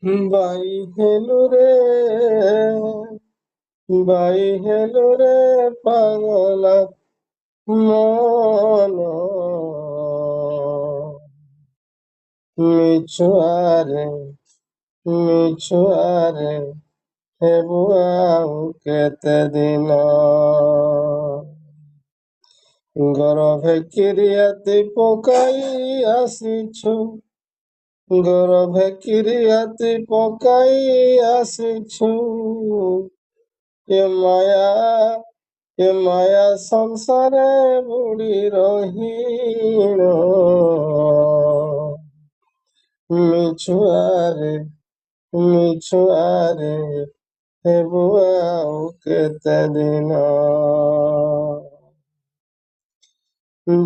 By hello রে, by hello রে পাগলা মন, মিছুয়ারে ମିଛୁଆରେ ହେବୁ ଆଉ କେତେ ଦିନ। ଗରଭେ କିରିଆତି ପକାଇ ଆସିଛୁ, ଗରଭେ କିରିଆତି ପକାଇ ଆସିଛୁ। ଏ ମାୟା ସଂସାରେ ବୁଡ଼ି ରହିଣ। ମିଛୁଆରେ ମିଛୁଆରେ ହେବୁ ଆଉ କେତେ ଦିନ।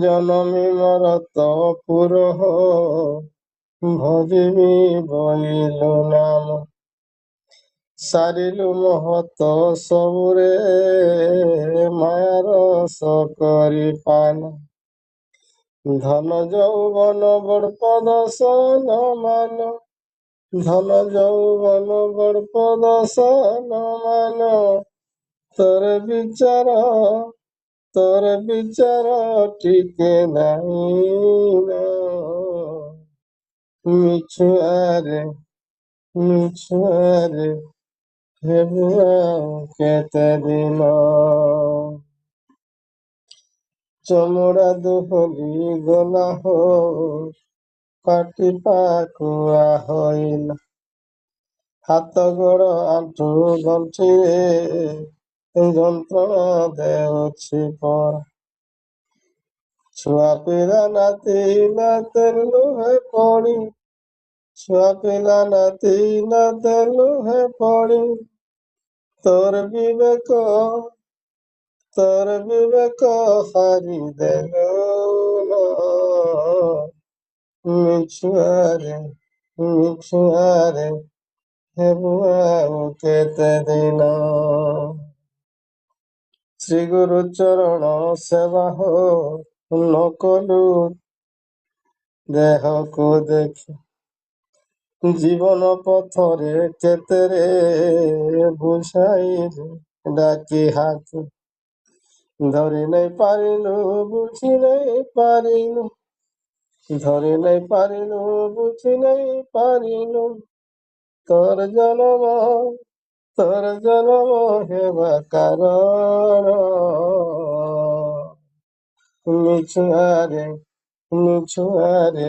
ଜନମି ମୋର ତ ପୁରହ ଭଜିବି ବଇଲୁ ନାମ। ସାରିଲୁ ମହତ ସବୁରେ ମାୟାର ସକରି ପାନ। ଧନ ଯୌବନ ବଡ଼ପଦ ସନ ମାନ, ଧନ ଯୌବନ ବଡ଼ପଦ ସନ ମାନ। ତୋର ବିଚାର ତୋର ବିଚାର ଟିକେ ନାହିଁ। ମିଛୁଆରେ ମିଛୁଆରେ ହେବୁ ଆଉ କେତେ ଦିନ। ଚମଡ଼ା ଦୋହଲି ଗଲା ହୋ ପାଟି ପାକୁଆ ହୋଇଲା। ହାତ ଗୋଡ଼ ଆଣ୍ଠୁ ଗଣ୍ଠିରେ ଯନ୍ତ୍ରଣା ଦେଉଛି ପରା। ଛୁଆ ପିଲା ନାତି ନାତି ଲୁହେ ପଡ଼ି, ଛୁଆ ପିଲା ନାତି ନାତି ଲୁହେ ପଡ଼ି। ତୋର ବିବେକ ହାରି ଦେଲୁ। ମିଛୁଆରେ ମିଛୁଆରେ ହେବୁ ଆଉ କେତେ ଦିନ। ଶ୍ରୀ ଗୁରୁ ଚରଣ ସେବା ହୋ ନ କଲୁ ଦେହକୁ ଦେଖି। ଜୀବନ ପଥରେ କେତେରେ ବୁଝାଇଲୁ ଡାକି ହାକି। ଧରି ନେଇ ପାରିଲୁ ବୁଝି ନେଇ ପାରିଲୁ, ଧରି ନେଇ ପାରିଲୁ ବୁଝି ନେଇ ପାରିଲୁ। ତୋର ଜନମ ହେବା କାରଣ। ମିଛୁଆରେ ମିଛୁଆରେ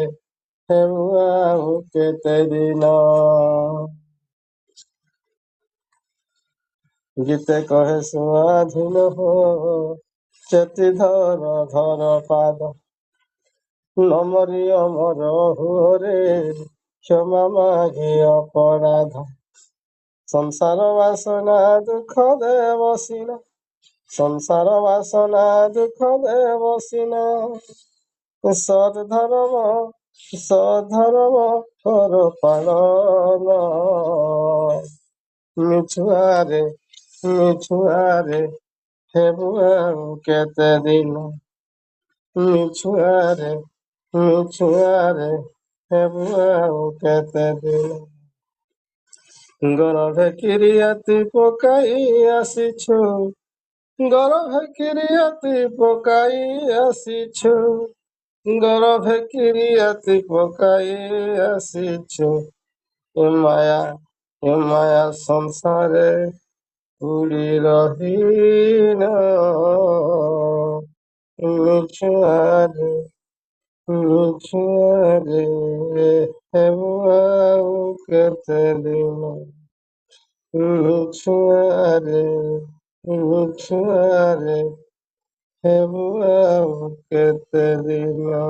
ହେବୁ ଆଉ କେତେ ଦିନ। ଗୀତେ କହେ ସ୍ୱାଧୀନ ହୋ ଚେତି ଧର ଧର ପାଦ। ନମରି ଅମର ହୁଅରେ କ୍ଷମା ମାଗି ଅପରାଧ। ସଂସାର ବାସନା ଦୁଃଖ ଦେବ ସିନା, ସଂସାର ବାସନା ଦୁଃଖ ଦେବ ସିନା। ସଦ୍ଧର୍ମ କର ପାଳନ। ମିଛୁଆରେ ମିଛୁଆରେ ହେବୁ ଆଉ କେତେ ଦିନ। ମିଛୁଆରେ ମିଛୁଆରେ ହେବୁ ଆଉ କେତେ ଦିନ। ଗରଭେ କିରିଆତି ପକାଇ ଆସିଛୁ, ଗରଭେ କିରିଆତି ପକାଇ ଆସିଛୁ। ଗରଭେ କିରିଆତି ପକାଇ ଆସିଛୁ। ଏ ମାୟା ସଂସାରେ ବୁଡ଼ି ରହିନ। ମିଛୁଆରେ ମିଛୁଆରେ ହେବୁ ଆଉ କେତେ ଦିନ। ମିଛୁଆରେ ମିଛୁଆରେ ହେବୁ ଆଉ କେତେ ଦିନ।